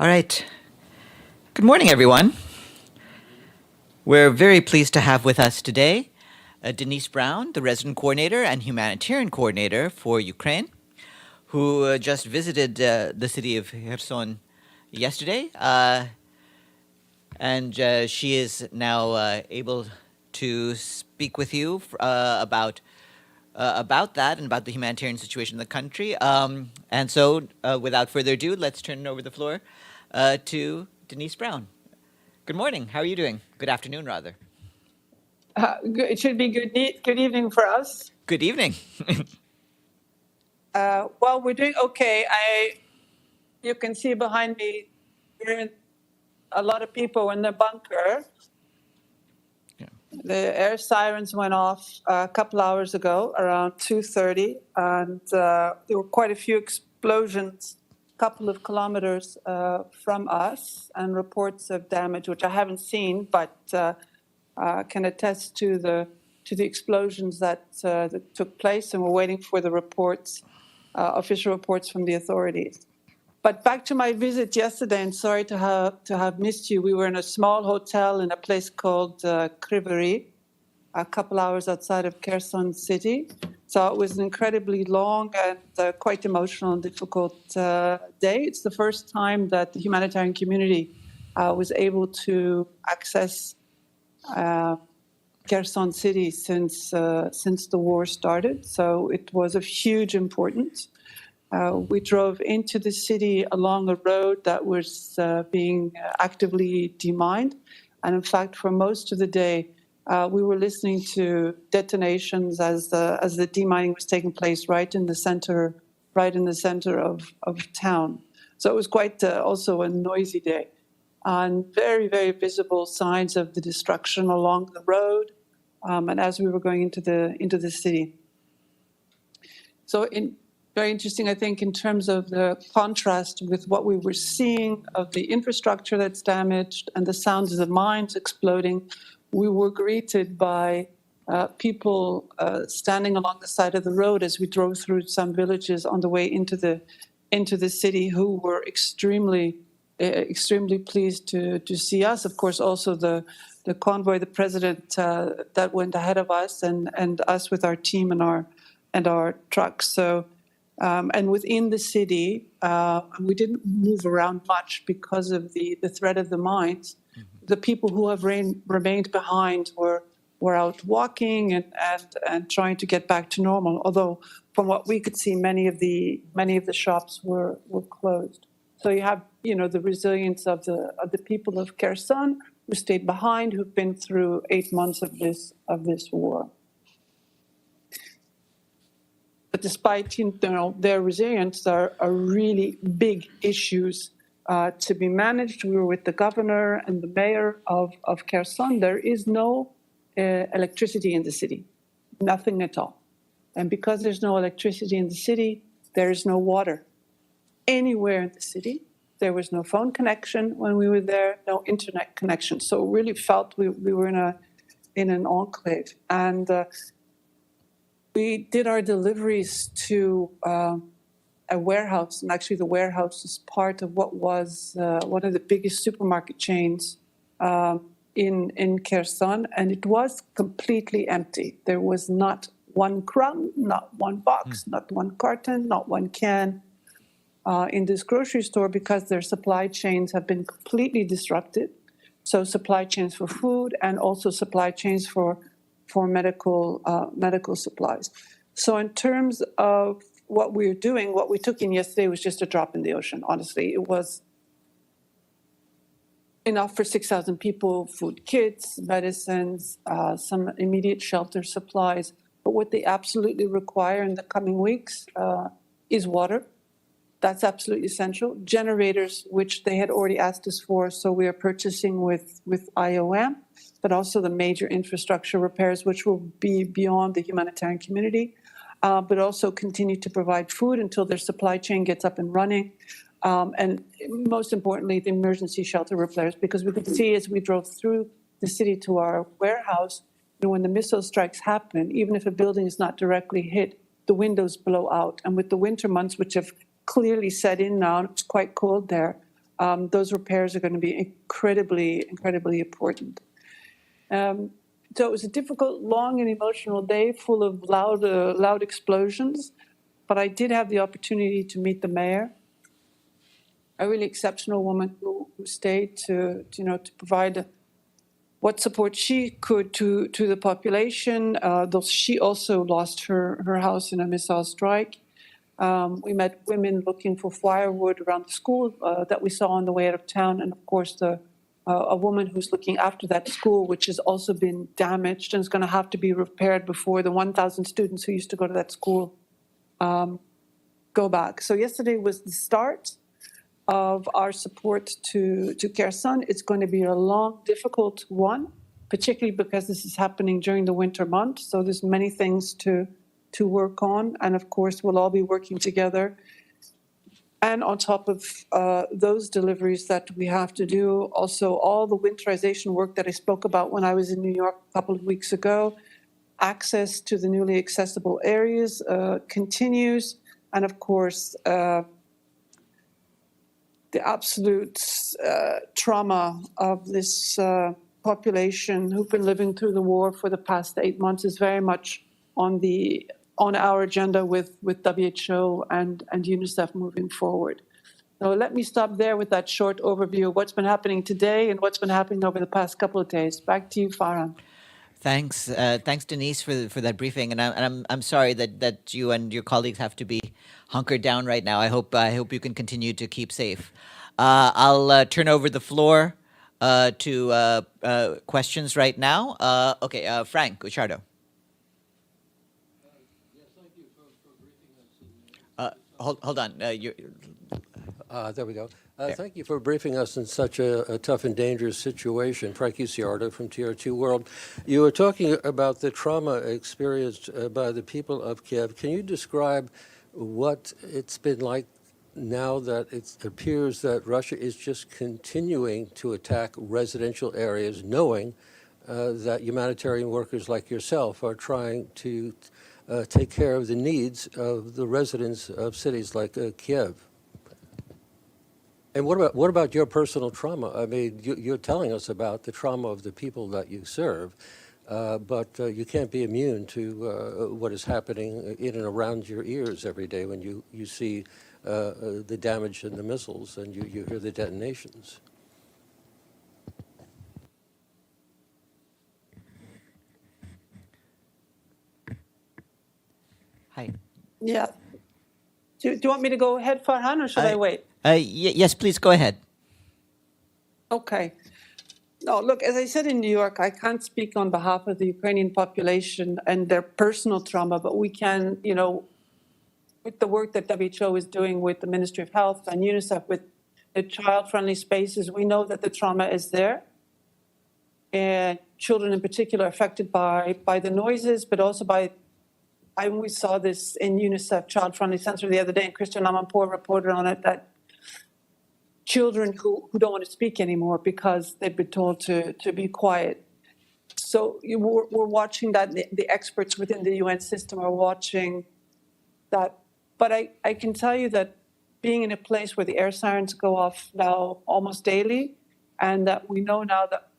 All right. Good morning, everyone. We're very pleased to have with us today Denise Brown, the resident coordinator and humanitarian coordinator for Ukraine, who just visited the city of Kherson yesterday. And she is now able to speak with you about that and about the humanitarian situation in the country. And so, without further ado, let's turn over the floor to Denise Brown. Good morning. How are you doing? Good afternoon, rather. It should be good evening for us. Good evening. Well, we're doing okay. You can see behind me, a lot of people in the bunker. Yeah. The air sirens went off a couple hours ago, around 2:30, and there were quite a few explosions a couple of kilometers from us, and reports of damage, which I haven't seen, but can attest to the explosions that took place, and we're waiting for the reports, official reports from the authorities. But back to my visit yesterday, and sorry to have missed you. We were in a small hotel in a place called Kryvyi, a couple hours outside of Kherson City. So it was an incredibly long and quite emotional and difficult day. It's the first time that the humanitarian community was able to access Kherson City since the war started. So it was of huge importance. We drove into the city along a road that was being actively demined. And in fact, for most of the day, we were listening to detonations as the demining was taking place right in the center of town. So it was quite also a noisy day. And very, very visible signs of the destruction along the road, and as we were going into the city. So very interesting, I think, in terms of the contrast with what we were seeing of the infrastructure that's damaged and the sounds of the mines exploding. We were greeted by people standing along the side of the road as we drove through some villages on the way into the city, who were extremely pleased to see us. Of course, also the convoy, the president that went ahead of us, and us with our team and our trucks. So. And within the city, we didn't move around much because of the threat of the mines. Mm-hmm. The people who have remained behind were out walking and trying to get back to normal. Although, from what we could see, many of the shops were closed. So you have the resilience of the people of Kherson who stayed behind, who've been through 8 months of this war. But despite their resilience, there are really big issues to be managed. We were with the governor and the mayor of Kherson. There is no electricity in the city, nothing at all. And because there's no electricity in the city, there is no water anywhere in the city. There was no phone connection when we were there, no internet connection. So really felt we were in an enclave. And we did our deliveries to a warehouse, and actually the warehouse is part of what was one of the biggest supermarket chains in Kherson, and it was completely empty. There was not one crumb, not one box, not one carton, not one can in this grocery store, because their supply chains have been completely disrupted. So supply chains for food and also supply chains for medical supplies. So in terms of what we're doing, what we took in yesterday was just a drop in the ocean. Honestly, it was enough for 6,000 people: food kits, medicines, some immediate shelter supplies. But what they absolutely require in the coming weeks is water. That's absolutely essential. Generators, which they had already asked us for, so we are purchasing with IOM, but also the major infrastructure repairs, which will be beyond the humanitarian community, but also continue to provide food until their supply chain gets up and running. And most importantly, the emergency shelter repairs, because we could see as we drove through the city to our warehouse, when the missile strikes happen, even if a building is not directly hit, the windows blow out. And with the winter months, which have clearly set in now, it's quite cold there, those repairs are going to be incredibly, incredibly important. So it was a difficult, long, and emotional day full of loud explosions, but I did have the opportunity to meet the mayor, a really exceptional woman who stayed to provide what support she could to the population. Though she also lost her house in a missile strike. We met women looking for firewood around the school that we saw on the way out of town, and of course a woman who's looking after that school, which has also been damaged and is going to have to be repaired before the 1,000 students who used to go to that school go back. So yesterday was the start of our support to Kherson. It's going to be a long, difficult one, particularly because this is happening during the winter months. So there's many things to work on. And of course, we'll all be working together. And on top of those deliveries that we have to do, also all the winterization work that I spoke about when I was in New York a couple of weeks ago, access to the newly accessible areas continues. And of course, the absolute trauma of this population who've been living through the war for the past 8 months is very much on our agenda with WHO and UNICEF moving forward. So let me stop there with that short overview of what's been happening today and what's been happening over the past couple of days. Back to you, Farhan. Thanks, Denise, for that briefing. And I'm sorry that you and your colleagues have to be hunkered down right now. I hope you can continue to keep safe. I'll turn over the floor to questions right now. Okay, Frank Guicciardo. Hold on. There we go. Thank you for briefing us in such a tough and dangerous situation. Frank Guicciardo from TR2 World. You were talking about the trauma experienced by the people of Kiev. Can you describe what it's been like now that it appears that Russia is just continuing to attack residential areas, knowing that humanitarian workers like yourself are trying to take care of the needs of the residents of cities like Kiev? And what about your personal trauma? I mean, you're telling us about the trauma of the people that you serve, but you can't be immune to what is happening in and around your ears every day when you see the damage and the missiles and you hear the detonations. Hi. Yeah. Do you want me to go ahead, Farhan, or should I wait? Yes, please go ahead. Okay. No, look, as I said in New York, I can't speak on behalf of the Ukrainian population and their personal trauma, but we can, with the work that WHO is doing with the Ministry of Health and UNICEF with the child-friendly spaces, we know that the trauma is there. And children in particular affected by the noises, but also we saw this in UNICEF Child Friendly Center the other day, and Christian Amanpour reported on it, that children who don't want to speak anymore because they've been told to be quiet. So we're watching that. The experts within the UN system are watching that. But I can tell you that being in a place where the air sirens go off now almost daily, and that we know now that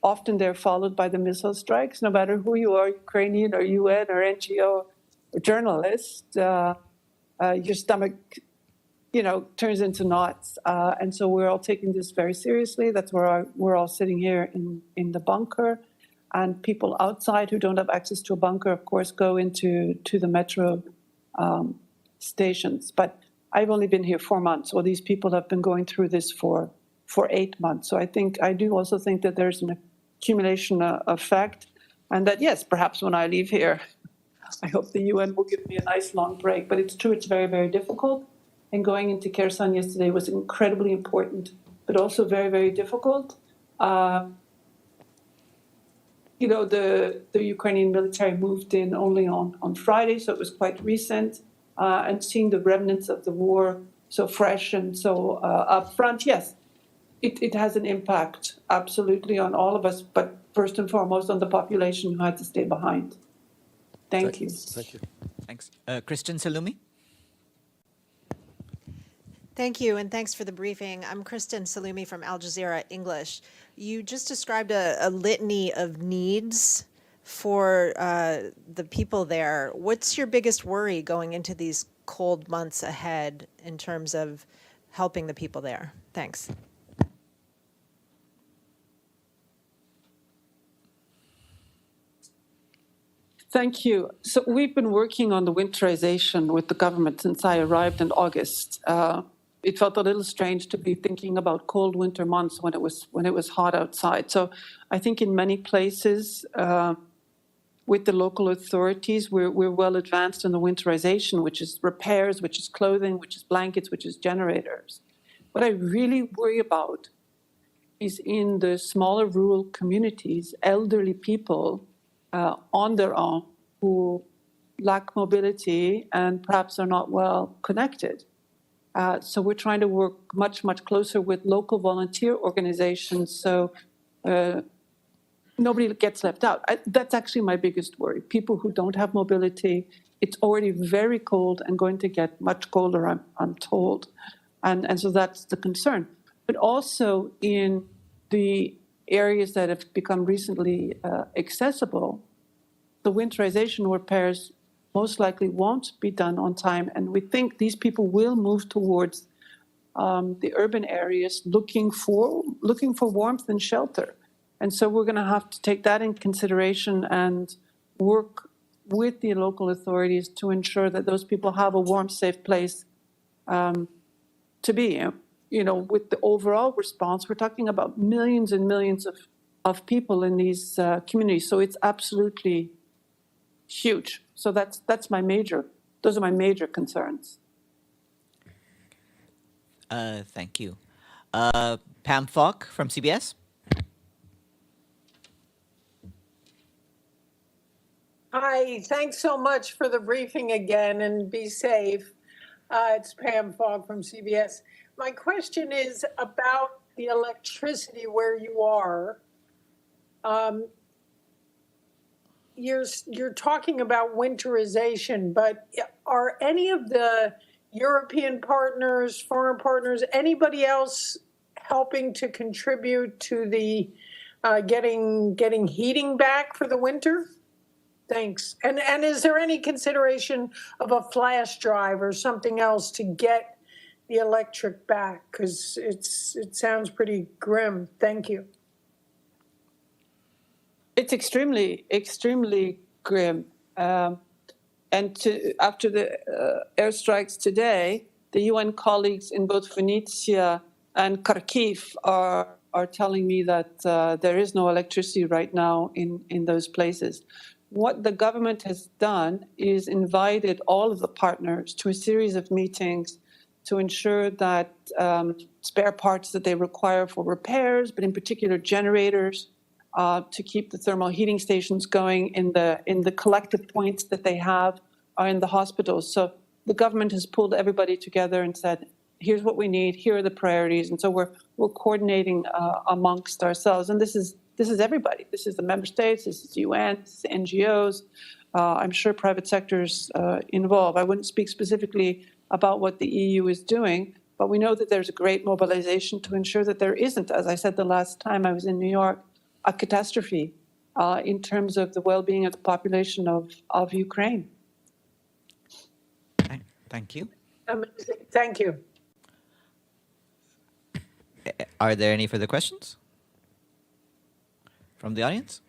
often they're followed by the missile strikes, no matter who you are, Ukrainian or UN or NGO or journalist, your stomach, turns into knots. And so we're all taking this very seriously. That's where we're all sitting here in the bunker. And people outside who don't have access to a bunker, of course, go into the metro stations. But I've only been here 4 months. Well, these people have been going through this for 8 months. So I do also think that there's an accumulation effect. And that, yes, perhaps when I leave here, I hope the UN will give me a nice long break. But it's true, it's very, very difficult. And going into Kherson yesterday was incredibly important, but also very, very difficult. The Ukrainian military moved in only on Friday, so it was quite recent. And seeing the remnants of the war so fresh and so up front, yes, it has an impact, absolutely, on all of us, but first and foremost on the population who had to stay behind. Thank you. Thank you. Thanks. Kristen Salumi? Thank you, and thanks for the briefing. I'm Kristen Salumi from Al Jazeera English. You just described a litany of needs for the people there. What's your biggest worry going into these cold months ahead in terms of helping the people there? Thanks. Thank you. So we've been working on the winterization with the government since I arrived in August. It felt a little strange to be thinking about cold winter months when it was hot outside. So I think in many places with the local authorities, we're well advanced in the winterization, which is repairs, which is clothing, which is blankets, which is generators. What I really worry about is in the smaller rural communities, elderly people on their own who lack mobility and perhaps are not well connected. So we're trying to work much, much closer with local volunteer organizations so nobody gets left out. That's actually my biggest worry. People who don't have mobility, it's already very cold and going to get much colder, I'm told. And so that's the concern. But also in the areas that have become recently accessible, the winterization repairs most likely won't be done on time. And we think these people will move towards the urban areas looking for warmth and shelter. And so we're going to have to take that in consideration and work with the local authorities to ensure that those people have a warm, safe place to be. You know, with the overall response, we're talking about millions and millions of people in these communities. So it's absolutely huge. So those are my major concerns. Thank you. Pam Falk from CBS. Hi, thanks so much for the briefing again, and be safe. It's Pam Fogg from CBS. My question is about the electricity where you are. You're talking about winterization, but are any of the European partners, foreign partners, anybody else helping to contribute to the getting heating back for the winter? Thanks. And is there any consideration of a flash drive or something else to get the electric back? Because it sounds pretty grim. Thank you. It's extremely, extremely grim. And after the airstrikes today, the UN colleagues in both Venetia and Kharkiv are telling me that there is no electricity right now in those places. What the government has done is invited all of the partners to a series of meetings to ensure that spare parts that they require for repairs, but in particular generators, to keep the thermal heating stations going in the collective points that they have are in the hospitals. So the government has pulled everybody together and said, here's what we need, here are the priorities. And so we're coordinating amongst ourselves. And this is everybody. This is the member states, this is UN, this is NGOs. I'm sure private sectors involved. I wouldn't speak specifically about what the EU is doing, but we know that there's a great mobilization to ensure that there isn't, as I said the last time I was in New York, a catastrophe in terms of the well-being of the population of Ukraine. Thank you. Amazing. Thank you. Are there any further questions from the audience?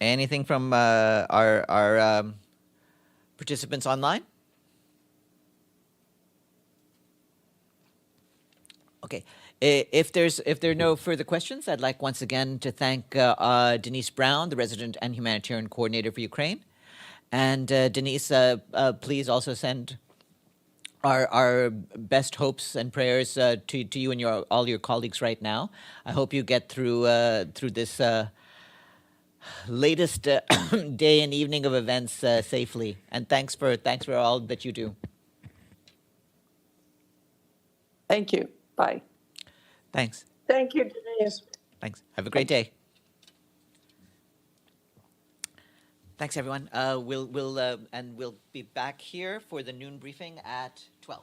Anything from our participants online? Okay. If there are no further questions, I'd like once again to thank Denise Brown, the Resident and Humanitarian Coordinator for Ukraine. And Denise, please also send our best hopes and prayers to you and all your colleagues right now. I hope you get through this latest day and evening of events safely. And thanks for all that you do. Thank you. Bye. Thanks. Thank you, Denise. Thanks. Have a great day. Thanks, everyone. We'll be back here for the noon briefing at 12.